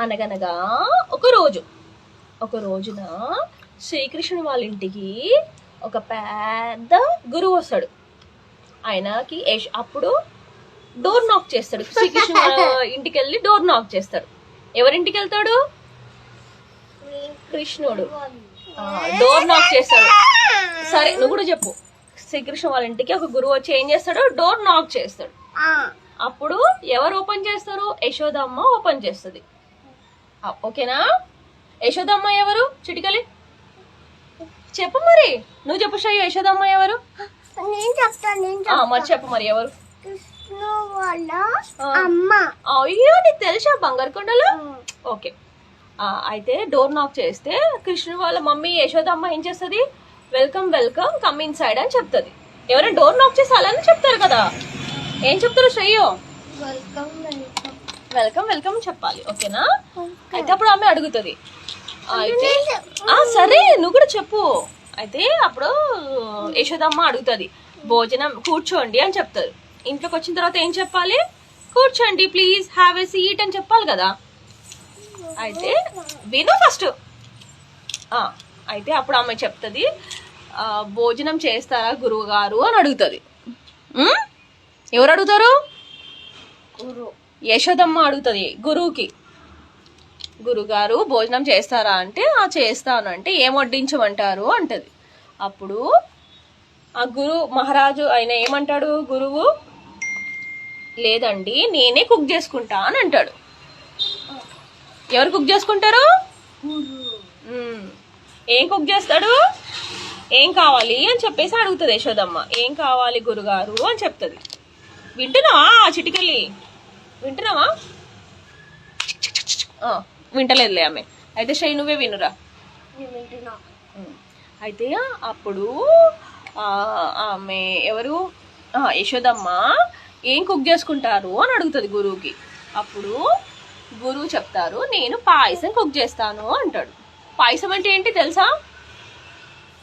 అనగనగా ఒక రోజున శ్రీకృష్ణుని వాళ్ళ ఇంటికి ఒక పెద్ద గురువు వస్తాడు. ఆయనకి అప్పుడు డోర్ నాక్ చేస్తాడు. శ్రీకృష్ణ ఇంటికి వెళ్ళి డోర్ నాక్ చేస్తాడు. ఎవరింటికి వెళ్తాడు? కృష్ణుడు డోర్ నాక్ చేస్తాడు. సరే, నువ్వు కూడా చెప్పు. శ్రీకృష్ణ వాళ్ళ ఇంటికి ఒక గురువు వచ్చి ఏం చేస్తాడు? డోర్ నాక్ చేస్తాడు. అప్పుడు ఎవరు ఓపెన్ చేస్తారు? యశోదమ్మ ఓపెన్ చేస్తుంది. ఓకేనా? యశోదమ్మ ఎవరు? చిటికలి చెప్పు. మరి నువ్వు చెప్పు శ్రేయ, యశోదమ్మ ఎవరు? మరి చెప్పు, మరి ఎవరు? అయ్యో, నీకు తెలుసా బంగారు కొండలు? ఓకే. అయితే డోర్ నాక్ చేస్తే కృష్ణుడు వాళ్ళ మమ్మీ యశోదమ్మ ఏం చేస్తుంది? Welcome welcome, come in side అని చెప్తుంది. ఎవరైనా డోర్ నాక్ చేసి అలానే చెప్తారు కదా. ఏం చెప్తారు శ్రేయో? వెల్కమ్ వెల్కమ్ చెప్పాలి. ఓకేనా? అయితే అప్పుడు ఆమె అడుగుతుంది. అయితే సరే, నువ్వు కూడా చెప్పు. అయితే అప్పుడు యశోదమ్మ అడుగుతుంది, భోజనం కూర్చోండి అని చెప్తారు. ఇంట్లోకి వచ్చిన తర్వాత ఏం చెప్పాలి? కూర్చోండి ప్లీజ్, హ్యావ్ ఎ సీట్ అని చెప్పాలి కదా. అయితే విను ఫస్ట్. అయితే అప్పుడు ఆమె చెప్తుంది, భోజనం చేస్తారా గురువు గారు అని అడుగుతుంది. ఎవరు అడుగుతారు? యశోదమ్మ అడుగుతుంది గురువుకి. గురుగారు భోజనం చేస్తారా అంటే చేస్తాను అంటే ఏం వడ్డించమంటారు అంటది. అప్పుడు ఆ మహారాజు ఆయన ఏమంటాడు? గురువు లేదండి, నేనే కుక్ చేసుకుంటా అని అంటాడు. ఎవరు కుక్ చేసుకుంటారు? ఏం కుక్ చేస్తాడు? ఏం కావాలి అని చెప్పేసి అడుగుతుంది యశోదమ్మ. ఏం కావాలి గురుగారు అని చెప్తుంది. వింటున్నావా చిటికెళ్ళి? వింటున్నావా? వింటలేదులే ఆమె. అయితే శ్రీ నువ్వే వినురా. అయితే అప్పుడు ఆమె ఎవరు? యశోదమ్మ ఏం కుక్ చేసుకుంటారు అని అడుగుతుంది గురువుకి. అప్పుడు గురువు చెప్తారు, నేను పాయసం కుక్ చేస్తాను అంటాడు. పాయసం అంటే ఏంటి తెలుసా?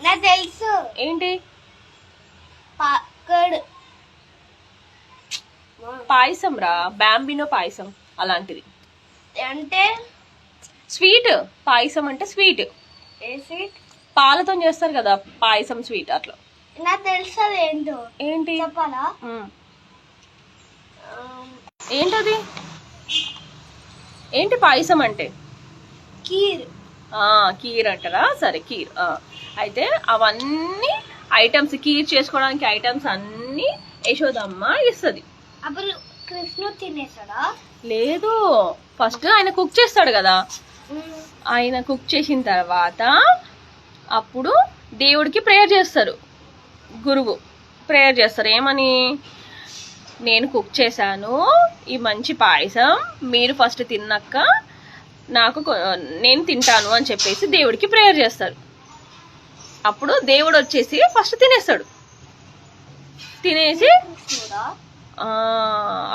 నాకు తెలుసు. ఏంటి? పాయసం రా, బాంబినో పాయసం అలాంటిది. అంటే స్వీట్. పాయసం అంటే స్వీట్. ఏ స్వీట్? పాలతో చేస్తారు కదా పాయసం, స్వీట్ అట్లా. నాకు తెలుసు. ఏంటో? ఏంటి చెప్పాలా? ఏంటది? ఏంటి పాయసం అంటే? కీర్. కీర్ అంటారా? సరే, కీర్. అయితే అవన్నీ ఐటమ్స్, కీర్ చేసుకోవడానికి ఐటమ్స్ అన్ని యశోదమ్మ ఇస్తుంది. అప్పుడు కృష్ణుడు తినేసాడా? లేదు, ఫస్ట్ ఆయన కుక్ చేస్తాడు కదా. ఆయన కుక్ చేసిన తర్వాత అప్పుడు దేవుడికి ప్రేయర్ చేస్తారు. గురువు ప్రేయర్ చేస్తారు. ఏమని? నేను కుక్ చేశాను ఈ మంచి పాయసం, మీరు ఫస్ట్ తిన్నాక నేను తింటాను అని చెప్పేసి దేవుడికి ప్రేయర్ చేస్తారు. అప్పుడు దేవుడు వచ్చేసి ఫస్ట్ తినేస్తాడు. తినేసి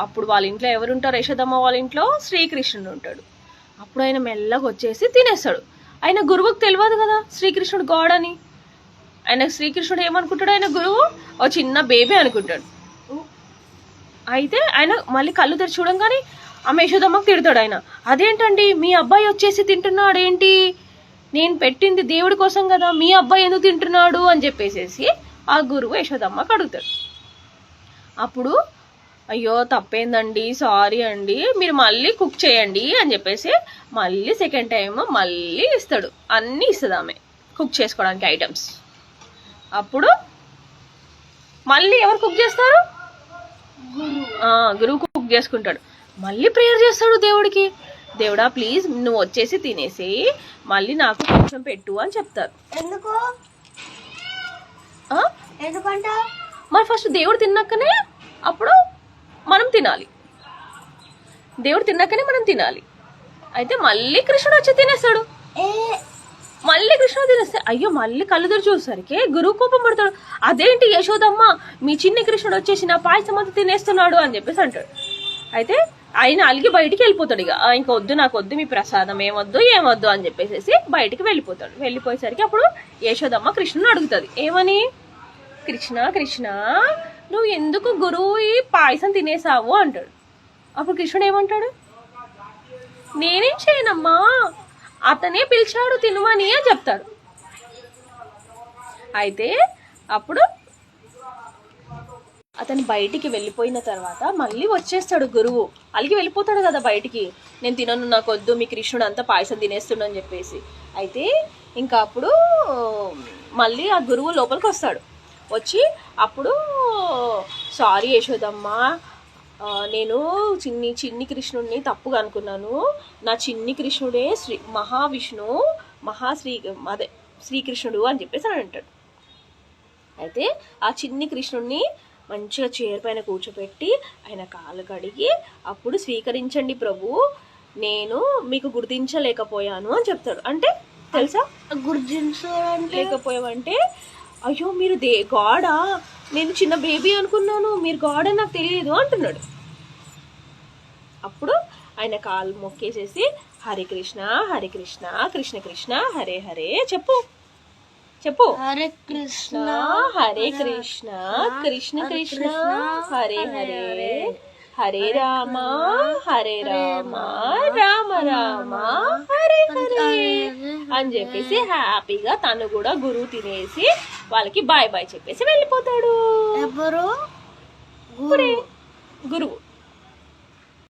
అప్పుడు వాళ్ళ ఇంట్లో ఎవరుంటారు? యశోదమ్మ వాళ్ళ ఇంట్లో శ్రీకృష్ణుడు ఉంటాడు. అప్పుడు ఆయన మెల్లగా వచ్చేసి తినేస్తాడు. ఆయన గురువుకి తెలియదు కదా శ్రీకృష్ణుడు గాడ్ అని. శ్రీకృష్ణుడు ఏమనుకుంటాడు? ఆయన గురువు ఓ చిన్న బేబీ అనుకుంటాడు. అయితే ఆయన మళ్ళీ కళ్ళు తెరిచి చూడంగానే ఆమె యశోదమ్మకు తిడతాడు. ఆయన, అదేంటండి మీ అబ్బాయి వచ్చేసి తింటున్నాడు ఏంటి? నేను పెట్టింది దేవుడి కోసం కదా, మీ అబ్బాయి ఎందుకు తింటున్నాడు అని చెప్పేసి ఆ గురువు యశోదమ్మకు అడుగుతాడు. అప్పుడు అయ్యో తప్పేందండి, సారీ అండి, మీరు మళ్ళీ కుక్ చేయండి అని చెప్పేసి మళ్ళీ సెకండ్ టైం మళ్ళీ ఇస్తాడు. అన్నీ ఇస్తుంది ఆమె కుక్ చేసుకోవడానికి ఐటమ్స్. అప్పుడు మళ్ళీ ఎవరు కుక్ చేస్తారు? గురువు కుక్ చేసుకుంటాడు. మళ్ళీ ప్రేయర్ చేస్తాడు దేవుడికి. దేవుడా ప్లీజ్ నువ్వు వచ్చేసి తినేసి మళ్ళీ నాకు కొంచెం పెట్టు అని చెప్తారు. ఎందుకంటే మరి ఫస్ట్ దేవుడు తిన్నాకనే అప్పుడు మనం తినాలి. దేవుడు తిన్నాకనే మనం తినాలి. అయితే మళ్ళీ కృష్ణుడు వచ్చి తినేస్తాడు. మళ్ళీ కృష్ణుడు తినేస్తే అయ్యో మళ్ళీ కళ్ళు తెరిచి చూసరికి గురువు కోపం పడతాడు. అదేంటి యశోదమ్మ, మీ చిన్న కృష్ణుడు వచ్చేసి నా పాయసం అంతా తినేస్తున్నాడు అని చెప్పేసి అంటాడు. అయితే ఆయన అలిగి బయటికి వెళ్ళిపోతాడు. ఇక ఇంక వద్దు, నాకు వద్దు మీ ప్రసాదం, ఏమొద్దు అని చెప్పేసి బయటికి వెళ్ళిపోతాడు. వెళ్ళిపోయేసరికి అప్పుడు యశోదమ్మ కృష్ణుని అడుగుతుంది. ఏమని? కృష్ణ నువ్వు ఎందుకు గురువు ఈ పాయసం తినేసావు అంటాడు. అప్పుడు కృష్ణుడు ఏమంటాడు? నేనేం చేయనమ్మా, అతనే పిలిచాడు తినమని అని చెప్తాడు. అయితే అప్పుడు అతను బయటికి వెళ్ళిపోయిన తర్వాత మళ్ళీ వచ్చేస్తాడు గురువు. అలిగి వెళ్ళిపోతాడు కదా బయటికి, నేను తినను, నాకు వద్దు, మీ కృష్ణుడు అంతా పాయసం తినేస్తుండని చెప్పేసి. అయితే ఇంకా అప్పుడు మళ్ళీ ఆ గురువు లోపలికి వస్తాడు. వచ్చి అప్పుడు సారీ యశోదమ్మ, నేను చిన్ని కృష్ణుడిని తప్పుగా అనుకున్నాను, నా చిన్ని కృష్ణుడే మహావిష్ణు అదే శ్రీకృష్ణుడు అని చెప్పేసి అని అంటాడు. అయితే ఆ చిన్ని కృష్ణుడిని మంచిగా చైర్ పైన కూర్చోపెట్టి ఆయన కాళ్ళు కడిగి అప్పుడు స్వీకరించండి ప్రభు, నేను మీకు గుర్తించలేకపోయాను అని చెప్తాడు. అంటే తెలుసా లేకపోయావంటే, అయ్యో మీరు గాడా, నేను చిన్న బేబీ అనుకున్నాను, మీరు గాడ్ అని నాకు తెలియదు అంటున్నాడు. అప్పుడు ఆయన కాళ్ళు మొక్కేసేసి హరే కృష్ణ కృష్ణ కృష్ణ హరే హరే చెప్పు హరే కృష్ణ హరే కృష్ణ కృష్ణ కృష్ణ హరే హరే హరే రామ రామ రామ హరే హరే అని చెప్పేసి హ్యాపీగా తను కూడా గురువు తినేసి వాళ్ళకి బాయ్ బాయ్ చెప్పేసి వెళ్ళిపోతాడు. ఎవరు? గురువు.